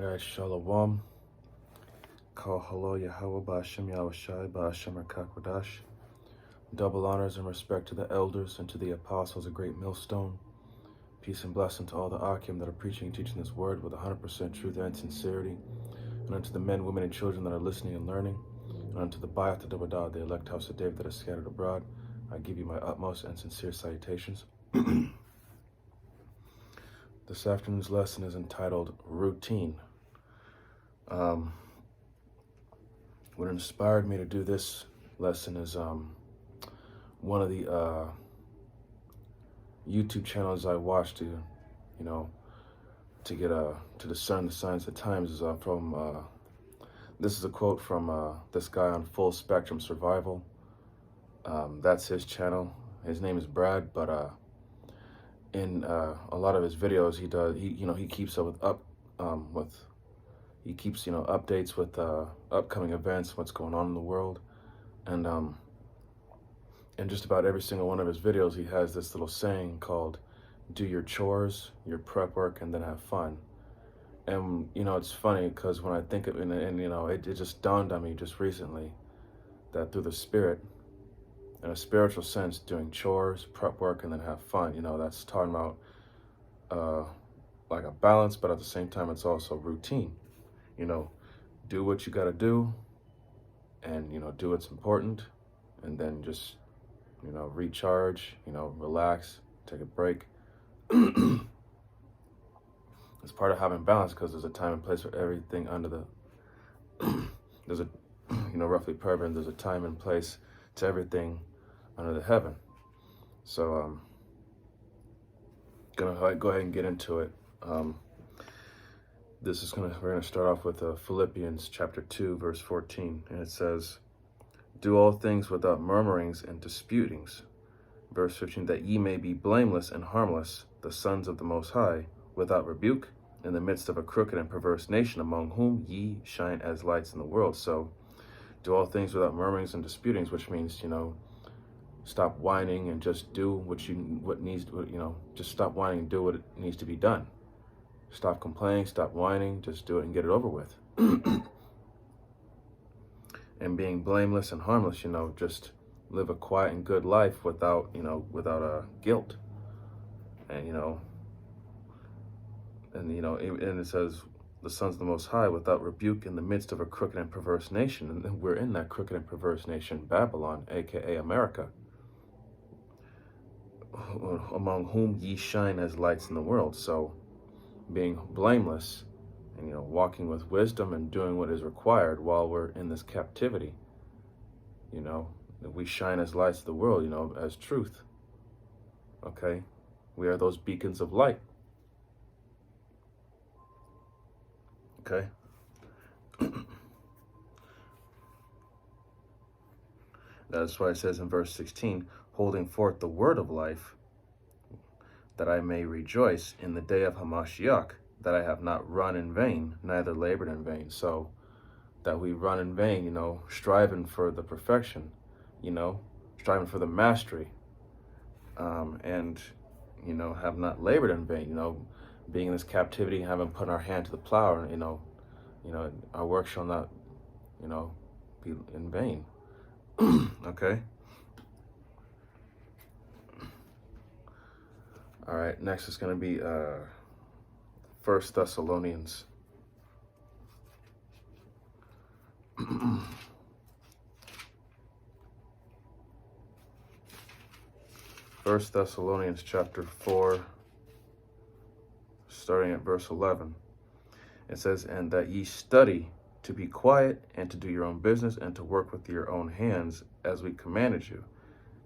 Alright, Shalom. Call hello Yahweh Ba'ashem Yahushai Ba'ashem Rakakwadash. Double honors and respect to the elders and to the apostles, a great millstone. Peace and blessing to all the Akim that are preaching and teaching this word with 100% truth and sincerity. And unto the men, women, and children that are listening and learning. And unto the Bayat Dawadah, the elect house of David that is scattered abroad. I give you my utmost and sincere salutations. This afternoon's lesson is entitled Routine. What inspired me to do this lesson is one of the YouTube channels I watched to get to discern the signs of the times is from this is a quote from this guy on Full Spectrum Survival. That's his channel. His name is Brad, but in a lot of his videos he keeps up with he keeps updates with upcoming events, what's going on in the world, and just about every single one of his videos he has this little saying called "Do your chores, your prep work, and then have fun." And it's funny because when I think of it, and it just dawned on me just recently that through the spirit, in a spiritual sense, doing chores, prep work, and then have fun, that's talking about like a balance, but at the same time it's also routine. Do what you got to do, and do what's important, and then just recharge, relax, take a break. It's part of having balance, because there's a time and place for everything under the there's a roughly per there's a time and place to everything under the heaven. So gonna go ahead and get into it. We're gonna start off with Philippians chapter 2 verse 14, and it says, "Do all things without murmurings and disputings." Verse 15, "That ye may be blameless and harmless, the sons of the Most High, without rebuke, in the midst of a crooked and perverse nation, among whom ye shine as lights in the world." So, do all things without murmurings and disputings, which means stop whining and just do just stop whining and do what needs to be done. Stop complaining, stop whining, just do it and get it over with. And being blameless and harmless, just live a quiet and good life without guilt. And and it says the sons of the Most High, without rebuke, in the midst of a crooked and perverse nation. And we're in that crooked and perverse nation, Babylon, aka America, among whom ye shine as lights in the world. So being blameless and walking with wisdom and doing what is required while we're in this captivity, that we shine as lights of the world, as truth. Okay, we are those beacons of light. Okay. That's why it says in verse 16, "Holding forth the word of life, that I may rejoice in the day of Hamashiach, that I have not run in vain, neither labored in vain." So that we run in vain, striving for the perfection, striving for the mastery, and have not labored in vain, being in this captivity, haven't put our hand to the plow, and our work shall not be in vain. Okay. All right, next is going to be 1 Thessalonians. 1 Thessalonians chapter 4, starting at verse 11. It says, "And that ye study to be quiet, and to do your own business, and to work with your own hands, as we commanded you.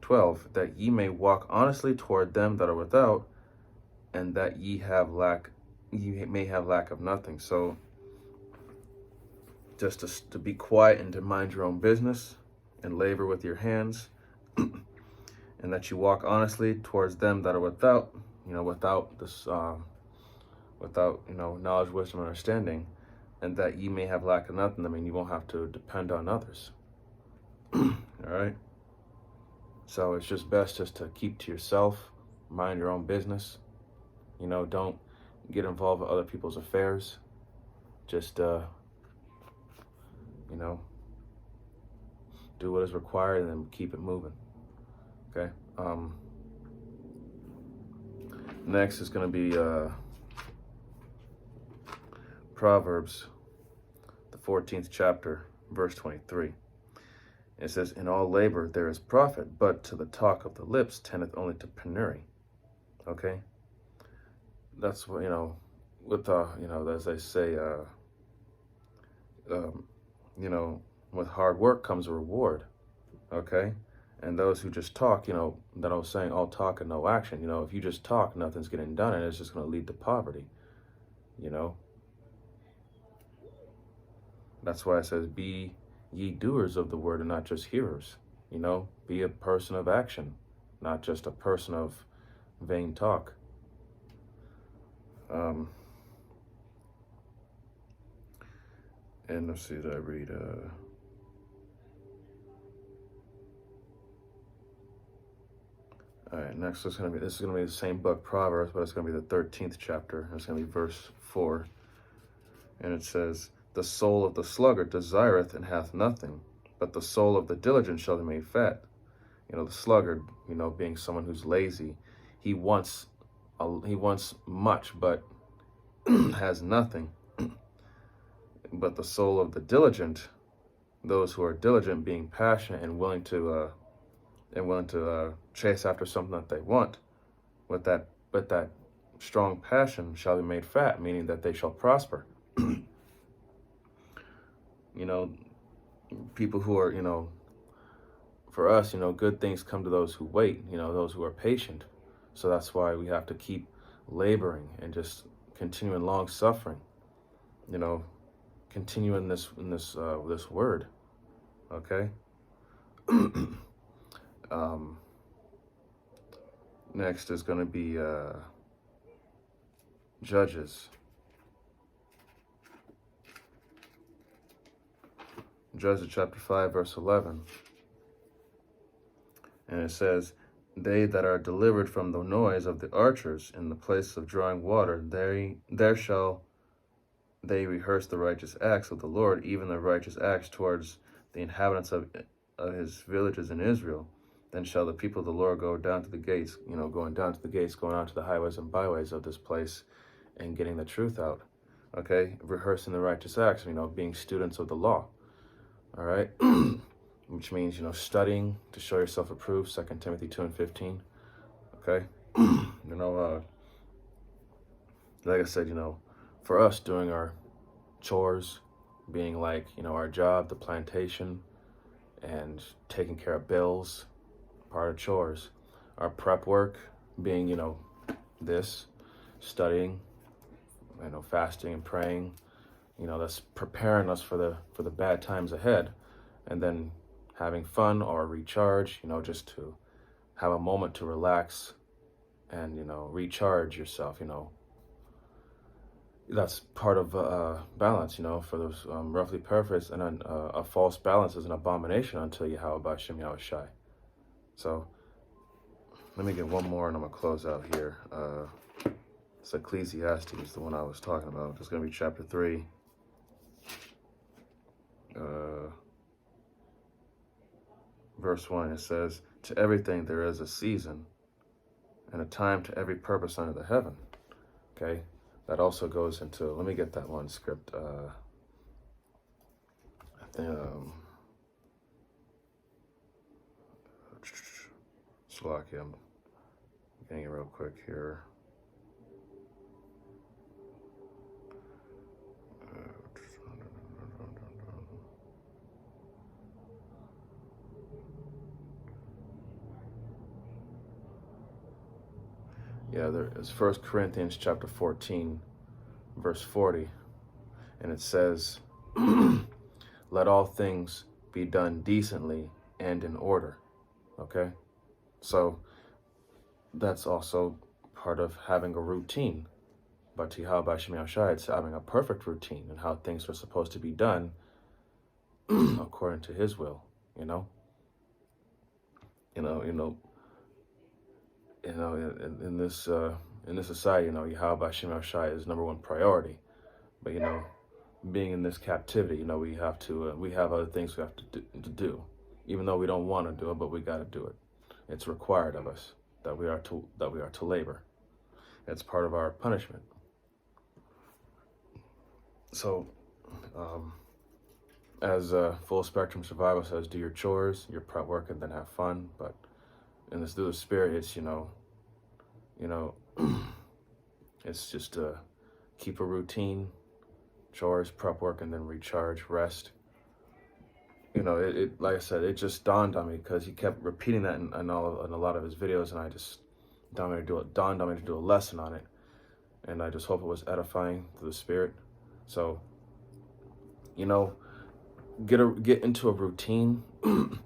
12, that ye may walk honestly toward them that are without, and that ye may have lack of nothing." So just to be quiet and to mind your own business and labor with your hands, and that you walk honestly towards them that are without, without this without knowledge, wisdom, and understanding, and that ye may have lack of nothing. I mean, you won't have to depend on others. All right. So it's just best just to keep to yourself, mind your own business. Don't get involved with other people's affairs. just, you know, do what is required and then keep it moving. Okay. Next is going to be Proverbs, the 14th chapter, verse 23. It says, "In all labor there is profit, but to the talk of the lips tendeth only to penury." Okay. That's what, with, as they say, with hard work comes a reward. Okay. And those who just talk, that I was saying, all talk and no action. If you just talk, nothing's getting done, and it's just going to lead to poverty. That's why it says, "Be ye doers of the word and not just hearers." Be a person of action, not just a person of vain talk. And let's see, did I read? All right, next this is gonna be the same book, Proverbs, but it's gonna be the 13th chapter. And it's gonna be verse 4, and it says, "The soul of the sluggard desireth and hath nothing, but the soul of the diligent shall be made fat." The sluggard, being someone who's lazy, he wants much, but has nothing. But the soul of the diligent, those who are diligent, being passionate and willing to chase after something that they want, with that strong passion shall be made fat, meaning that they shall prosper. People who are, for us, good things come to those who wait, those who are patient. So that's why we have to keep laboring and just continue in long suffering, continue in this word. Okay. Next is going to be Judges. Judges chapter 5, verse 11. And it says, "They that are delivered from the noise of the archers in the place of drawing water, there shall they rehearse the righteous acts of the Lord, even the righteous acts towards the inhabitants of his villages in Israel. Then shall the people of the Lord go down to the gates," going down to the gates, going out to the highways and byways of this place and getting the truth out. Okay, rehearsing the righteous acts, being students of the law. All right, which means, studying to show yourself approved, 2 Timothy 2:15. Okay, like I said, for us doing our chores, being like, our job, the plantation, and taking care of bills, part of chores. Our prep work being, this, studying, fasting and praying, that's preparing us for the bad times ahead. And then having fun or recharge, just to have a moment to relax and, recharge yourself, that's part of balance, for those roughly paraphrased. And then a false balance is an abomination unto Yahweh B'Shem Yahushai. So let me get one more and I'm going to close out here. It's Ecclesiastes, the one I was talking about. It's going to be chapter 3. Verse 1, it says, "To everything there is a season, and a time to every purpose under the heaven." Okay, that also goes into, let me get that one script. I think, Slovakia, I'm getting it real quick here. Yeah, there is 1 Corinthians chapter 14, verse 40. And it says, "Let all things be done decently and in order." Okay? So that's also part of having a routine. But Yahweh B'Shem Yahushai, it's having a perfect routine and how things are supposed to be done according to his will, in this society, Yahweh B'Shem Yahushai is number one priority. But being in this captivity, you know, we have other things we have to do, even though we don't want to do it, but we got to do it. It's required of us that we are to labor. It's part of our punishment. So, as Full Spectrum Survival says, do your chores, your prep work, and then have fun. But in this through the spirit, it's it's just keep a routine, chores, prep work, and then recharge, rest. You know, it like I said, it just dawned on me because he kept repeating that in a lot of his videos, and I just dawned on me to do a lesson on it, and I just hope it was edifying to the spirit. So, you know, get into a routine, and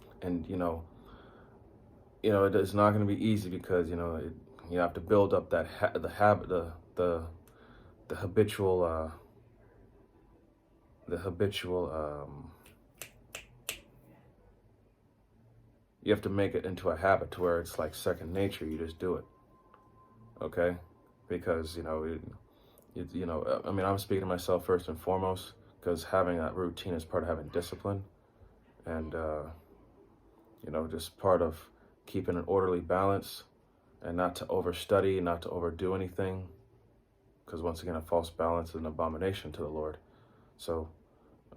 it is not going to be easy because you have to build up that the habit, the habitual you have to make it into a habit to where it's like second nature. You just do it, okay? Because I mean, I'm speaking to myself first and foremost, because having that routine is part of having discipline, and just part of keeping an orderly balance, and not to overstudy, not to overdo anything, because once again, a false balance is an abomination to the Lord. So,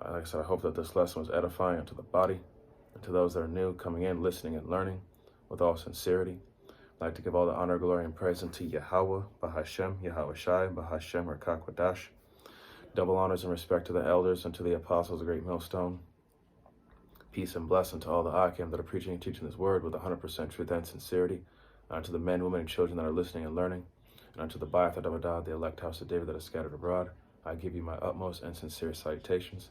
like I said, I hope that this lesson was edifying unto the body, and to those that are new, coming in, listening and learning with all sincerity. I'd like to give all the honor, glory, and praise unto Yahweh, Bahashem, Yahweh Shai, Bahashem, Rakakwadash. Double honors and respect to the elders and to the apostles of the Great Millstone. Peace and blessing to all the Akim that are preaching and teaching this word with 100% truth and sincerity. And to the men, women, and children that are listening and learning. And unto the Ba'ath Adavadah, the elect house of David that is scattered abroad, I give you my utmost and sincere salutations.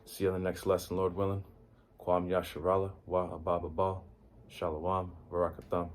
See you in the next lesson, Lord willing. Kwam Yasharala, Wa Ababa Ba, Shalom, Barakatham.